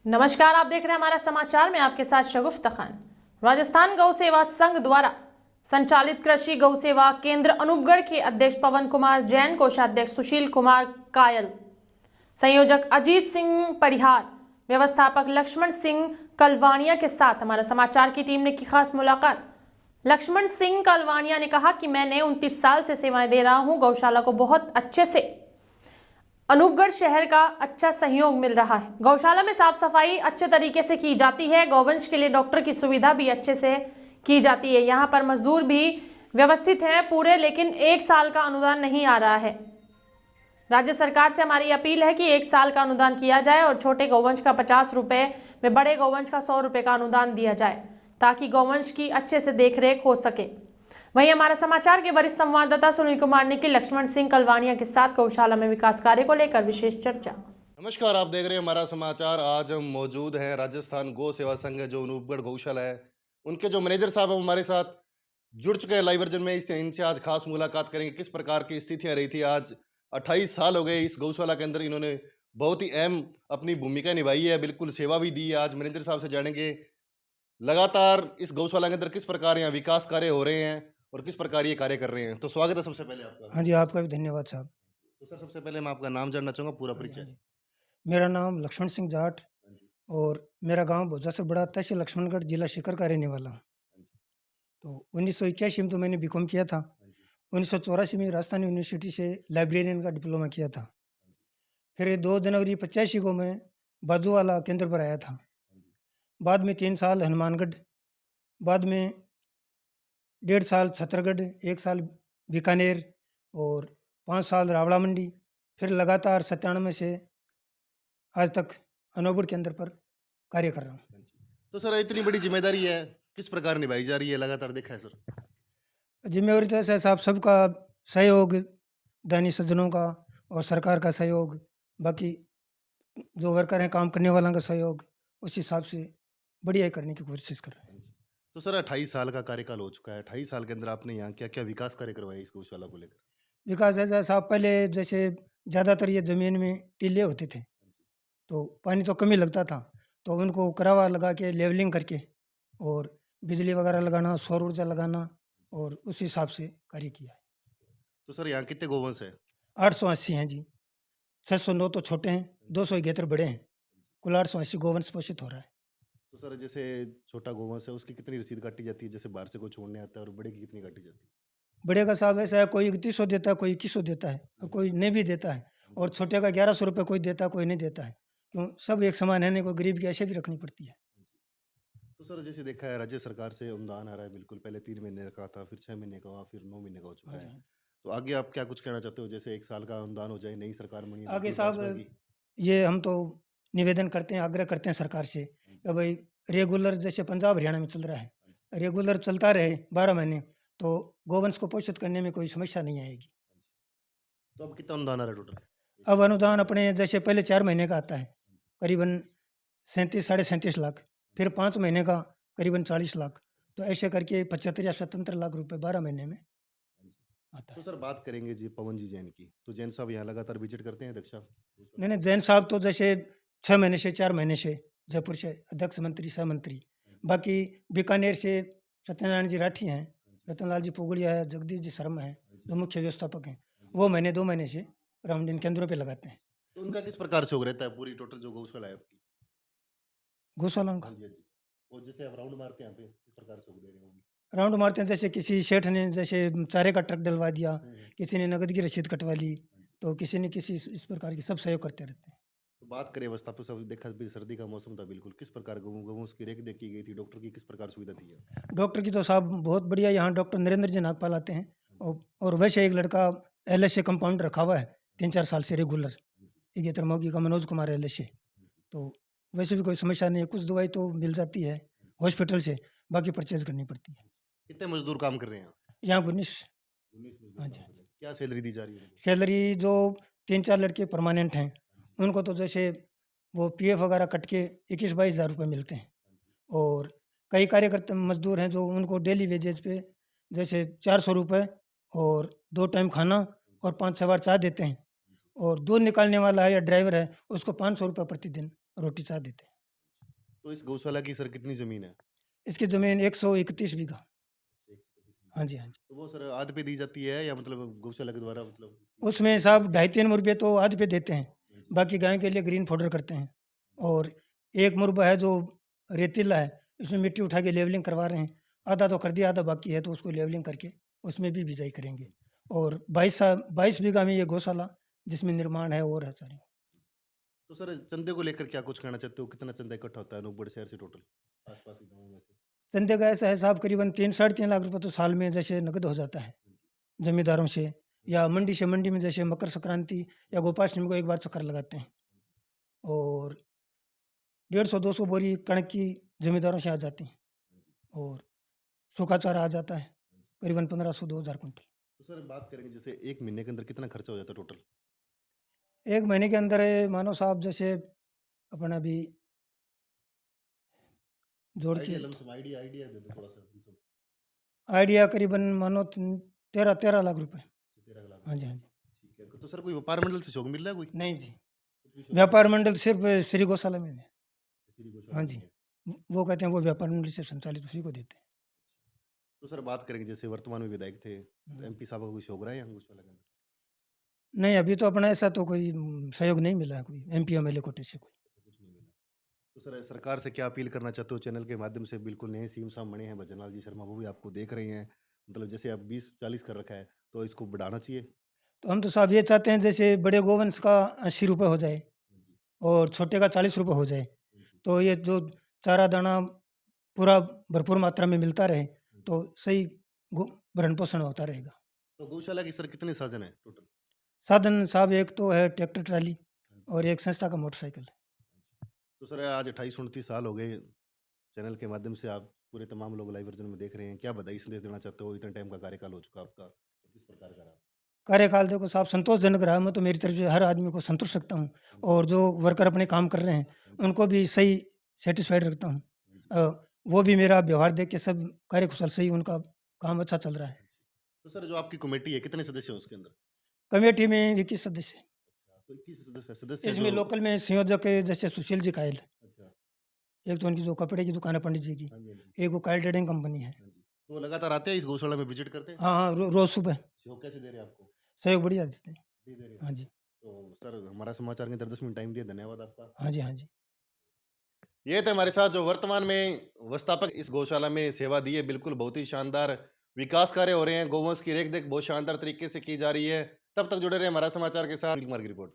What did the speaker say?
नमस्कार, आप देख रहे हैं हमारा समाचार में आपके साथ शगुफ्ता खान। राजस्थान गौ सेवा संघ द्वारा संचालित कृषि गौ सेवा केंद्र अनूपगढ़ के अध्यक्ष पवन कुमार जैन, कोषाध्यक्ष सुशील कुमार कायल, संयोजक अजीत सिंह परिहार, व्यवस्थापक लक्ष्मण सिंह कलवानिया के साथ हमारा समाचार की टीम ने की खास मुलाकात। लक्ष्मण सिंह कलवानिया ने कहा कि मैंने 29 साल से सेवाएं दे रहा हूं, गौशाला को बहुत अच्छे से अनूपगढ़ शहर का अच्छा सहयोग मिल रहा है। गौशाला में साफ सफाई अच्छे तरीके से की जाती है। गौवंश के लिए डॉक्टर की सुविधा भी अच्छे से की जाती है। यहाँ पर मजदूर भी व्यवस्थित हैं पूरे, लेकिन 1 साल का अनुदान नहीं आ रहा है। राज्य सरकार से हमारी अपील है कि 1 साल का अनुदान किया जाए और छोटे गौवंश का 50 रुपए में बड़े गौवंश का 100 रुपए का अनुदान दिया जाए, ताकि गौवंश की अच्छे से देखरेख हो सके। वहीं हमारा समाचार के वरिष्ठ संवाददाता सुनील कुमार ने की लक्ष्मण सिंह कलवानिया के साथ गौशाला में विकास कार्य को लेकर विशेष चर्चा। नमस्कार, आप देख रहे हैं हमारा समाचार। आज हम मौजूद हैं राजस्थान गौ सेवा संघ जो अनूपगढ़ गौशाला है, उनके जो मैनेजर साहब हैं हमारे साथ जुड़ चुके हैं लाइव वर्जन में। इनसे आज खास मुलाकात करेंगे, किस प्रकार की स्थितियां रही थी। आज 28 साल हो गए इस गौशाला के अंदर, इन्होंने बहुत ही अहम अपनी भूमिका निभाई है, बिल्कुल सेवा भी दी है। आज मैनेजर साहब से जानेंगे लगातार इस गौशाला के अंदर किस प्रकार यहाँ विकास कार्य हो रहे हैं और किस प्रकार ये कार्य कर रहे हैं। तो स्वागत है सबसे पहले आपका। हाँ जी, आपका भी धन्यवाद साहब। तो सर, सबसे पहले मैं आपका नाम जानना चाहूँगा, पूरा परिचय। मेरा नाम लक्ष्मण सिंह जाट और मेरा गांव भोजासर बड़ा तहसील लक्ष्मणगढ़, जिला सीकर का रहने वाला हूँ। तो 1981 में तो मैंने बीकॉम किया था। 1984 में राजस्थान यूनिवर्सिटी से लाइब्रेरियन का डिप्लोमा किया था। फिर 2 जनवरी 85 को मैं बाजूवाला केंद्र पर आया था। बाद में 3 साल हनुमानगढ़, बाद में 1.5 साल छतरगढ़, 1 साल बीकानेर और 5 साल रावड़ा मंडी। फिर लगातार 97 से आज तक अनूपगढ़ केंद्र पर कार्य कर रहा हूँ। तो सर, इतनी बड़ी जिम्मेदारी है, किस प्रकार निभाई जा रही है? लगातार देखा है सर। जिम्मेवारी तो ऐसा साहब, सबका सहयोग, दानी सज्जनों का और सरकार का सहयोग, बाकी जो वर्कर हैं काम करने वालों का सहयोग, उस हिसाब से बढ़िया करने की कोशिश कर रहे हैं। तो सर, 28 साल का कार्यकाल हो चुका है। 28 साल के अंदर आपने यहाँ क्या क्या विकास कार्य करवाए इस गौशाला को लेकर? विकास ऐसा साहब, पहले जैसे ज़्यादातर ये ज़मीन में टीले होते थे, तो पानी तो कम ही लगता था, तो उनको करावा लगा के लेवलिंग करके और बिजली वगैरह लगाना, सौर ऊर्जा लगाना और उस हिसाब से कार्य किया है। तो सर, यहाँ कितने गौवंश है? 880 हैं जी। 609 तो छोटे हैं, 200 गेतर बड़े हैं। कुल 880 गोवंश पोषित हो रहा है। तो सर, जैसे छोटा गौवंश है उसकी कितनी रसीद काटी जाती है, जैसे बाहर से कोई छोड़ने आता है, और बड़े की कितनी काटी जाती है? बड़े का साहब ऐसा है, कोई 3100 देता है, कोई 2100 देता है और कोई नहीं भी देता है, और छोटे का 1100 रुपये कोई देता है, कोई नहीं देता है। क्यों, सब एक समान है नहीं, कोई गरीब की ऐसे भी रखनी पड़ती है। तो सर, जैसे देखा है राज्य सरकार से अनुदान आ रहा है, बिल्कुल पहले 3 महीने का था, फिर 6 महीने का हुआ, फिर 9 महीने का हो चुका है। तो आगे आप क्या कुछ कहना चाहते हो? जैसे 1 साल का अनुदान हो जाए, नई सरकार बनी, आगे बिल्कुल भाजपा साहब, की। ये हम तो निवेदन करते हैं, आग्रह करते हैं सरकार से कि भाई रेगुलर जैसे पंजाब हरियाणा में चल रहा है, रेगुलर चलता रहे 12 महीने, तो गोवंश को पोषित करने में कोई समस्या नहीं आएगी। तो अब कितना अनुदान आ रहा है टोटल? अब अनुदान अपने जैसे पहले 4 महीने का आता है, करीबन 37 साढ़े 37 लाख, फिर 5 महीने का करीबन 40 लाख, तो ऐसे करके 75 या 77 लाख रुपए 12 महीने में आता तो है। सर, बात करेंगे जी पवन जी जैन की। तो जैन साहब यहाँ लगातार विजिट करते हैं अध्यक्ष साहब? नहीं, जैन साहब तो जैसे 6 महीने से 4 महीने से जयपुर से अध्यक्ष मंत्री, सह मंत्री, बाकी बीकानेर से सत्यनारायण जी राठी हैं, रतनलाल जी पोगड़िया है, जगदीश जी शर्मा है, जो मुख्य व्यवस्थापक हैं, वो महीने 2 महीने से राउंड इन केंद्रों पे लगाते हैं। तो उनका किस प्रकार से हो रहता है पूरी टोटल जो गौशाला है आपकी? गौशालाओं का हाँ जी, हाँ जी। और जैसे आप राउंड मारते हैं यहाँ पे, किस प्रकार से हो दे रहे हैं वो भी? राउंड मारते हैं, जैसे किसी सेठ ने जैसे चारे का ट्रक डलवा दिया, किसी ने नकद की रसीद कटवा ली, तो किसी ने किसी इस प्रकार की सब सहयोग करते रहते हैं। तो बात करें व्यवस्थापक साहब, देखा भी सर्दी का मौसम था, बिल्कुल किस प्रकार गौवंश उसकी रेख देख की गई थी, डॉक्टर की किस प्रकार सुविधा थी यहाँ? डॉक्टर की तो साहब बहुत बढ़िया, यहाँ डॉक्टर नरेंद्र जी नागपाल आते हैं, और वैसे एक लड़का LSA कंपाउंड रखा हुआ है 3-4 साल से रेगुलर, ये तरमोगी का मनोज कुमार LSA। तो वैसे भी कोई समस्या नहीं है, कुछ दवाई तो मिल जाती है हॉस्पिटल से, बाकी परचेज करनी पड़ती है। कितने मजदूर काम कर रहे हैं यहाँ 19। 19 मजदूर हाँ काम जी। कर रहे हैं। क्या सैलरी दी जा रही है? सैलरी जो 3-4 लड़के परमानेंट हैं, उनको तो जैसे वो PF वगैरह कट के 21-22 हज़ार रुपये मिलते हैं, और कई कार्यकर्ता मजदूर हैं जो उनको डेली वेजेज पे जैसे 400 रुपये और 2 टाइम खाना और 5-6 बार चाय देते हैं, और दूध निकालने वाला है या ड्राइवर है उसको 500 रुपये प्रतिदिन रोटी चाय देते हैं। तो इस गौशाला की सर कितनी ज़मीन है? इसकी ज़मीन 131 बीघा। 125 हाँ जी, हाँ जी। तो वो सर आध पे दी जाती है या मतलब गौशाला के द्वारा मतलब? उसमें साहब 2.5-3 मुरब्बे तो आध पे देते हैं, हाँ जी। बाकी गाय के लिए ग्रीन फॉडर करते हैं। और 1 मुरब्बा है जो रेतीला है, उसमें मिट्टी उठा के लेवलिंग करवा रहे हैं। आधा तो कर दिया, आधा बाकी है, तो उसको लेवलिंग करके उसमें भी बिजाई करेंगे। और 22 बीघा में ये गौशाला जिसमें निर्माण है और है सारी। तो सर चंदे को लेकर क्या कुछ कहना चाहते हो? कितना चंदा इकट्ठा होता है अनूपगढ़ शहर से टोटल? आस-पास के गाँवों में से? चंदे का ऐसा है साहब, करीबन 3 साढ़े 3 लाख रुपए तो साल में जैसे नकद हो जाता है जमींदारों से, या मंडी में जैसे मकर संक्रांति या गोपाष्टमी को एक बार चक्कर लगाते हैं। और 150-200 बोरी कणक की जमींदारों से आ जाती है, और सूखा चारा आ जाता है करीबन 1500-2000 कुंटल। तो सर बात करेंगे जैसे 1 महीने के अंदर कितना खर्चा हो जाता है टोटल? 1 महीने के अंदर मानो साहब जैसे अपना भी जोड़ के लमसम आइडिया दे दो थोड़ा-सा लमसम। आइडिया करीबन मानो 13 लाख रुपए। 13 लाख हाँ जी, रुपए। हाँ जी। ठीक है। तो सर कोई व्यापार मंडल से सहयोग मिल रहा है कोई? नहीं जी, कुछ भी सहयोग नहीं? व्यापार मंडल सिर्फ श्री गौशाला में है। श्री गौशाला हाँ में जी, है। वो कहते हैं वो व्यापार मंडल से संचालित उसी को देते हैं। तो सर बात करेंगे जैसे वर्तमान में विधायक थे, तो हम्म। एमपी साहब का कोई सहयोग रहा है यहाँ गौशाला के अंदर? नहीं, अभी तो अपना ऐसा तो कोई सहयोग नहीं मिला है कोई एमपी एमएलए कोटे से कोई। ऐसा कुछ नहीं मिला। तो सर सरकार से क्या अपील करना चाहते हो? चैनल के माध्यम से बिल्कुल नए सीएम साहब बने हैं भजनलाल जी शर्मा, वो भी आपको देख रहे हैं। मतलब जैसे अब 20-40 कर रखा है, तो इसको बढ़ाना चाहिए? तो हम तो साहब ये चाहते हैं जैसे बड़े गोवंश का 80 रुपये हो जाए हाँ जी, और छोटे का 40 रुपये हो जाए, हाँ जी, तो ये जो चारा दाना पूरा भरपूर मात्रा में मिलता रहे, हाँ जी। तो सही भरण पोषण होता रहेगा। तो गौशाला की सर कितने साधन है टोटल? साधन साहब एक तो है ट्रैक्टर ट्राली हाँ जी, और एक संस्था का मोटरसाइकिल है। हाँ जी। तो सर आज 28-29 साल हो गए, चैनल के माध्यम से आप पूरे तमाम लोग लाइव वर्जन में देख रहे हैं। क्या बधाई संदेश देना चाहते हो? इतने टाइम का कार्यकाल हो चुका आपका, तो किस प्रकार का रहा? कार्यकाल देखो साहब संतोषजनक रहा, मैं तो मेरी तरफ से हर आदमी को संतुष्ट रखता हूँ, हाँ जी, और जो वर्कर अपने काम कर रहे हैं हाँ जी, उनको भी सही सेटिस्फाइड रखता हूँ। हाँ जी, वो भी मेरा व्यवहार देख के सब कार्यकुशल, सही उनका काम अच्छा चल रहा है। हाँ जी। तो सर जो आपकी कमेटी है, कितने सदस्य हैं उसके अंदर? कमेटी में 21 सदस्य हैं। अच्छा, तो 21 सदस्य हैं इसमें जो। लोकल में संयोजक है जैसे सुशील जी कायल, अच्छा, एक तो उनकी जो कपड़े की दुकान है पंडित जी की, हाँ जी, हाँ जी, एक वो कायल ट्रेडिंग कंपनी है। हाँ जी। तो वो लगातार आते हैं इस गौशाला में विजिट करते हैं? हाँ हाँ, रोज़ सुबह सहयोग कैसे दे रहे हैं आपको? सहयोग बढ़िया देते हैं। नहीं दे रहे? हाँ जी, तो सर हमारा समाचार के अंदर 10 मिनट टाइम दिया, धन्यवाद आपका। हाँ जी, हाँ जी। ये थे हमारे साथ जो वर्तमान में व्यवस्थापक इस गौशाला में सेवा दी है। बिल्कुल बहुत ही शानदार विकास कार्य हो रहे हैं, गौवंश की रेख देख बहुत शानदार तरीके से की जा रही है। तब तक जुड़े रहे हमारा समाचार के साथ। कुमार की रिपोर्ट।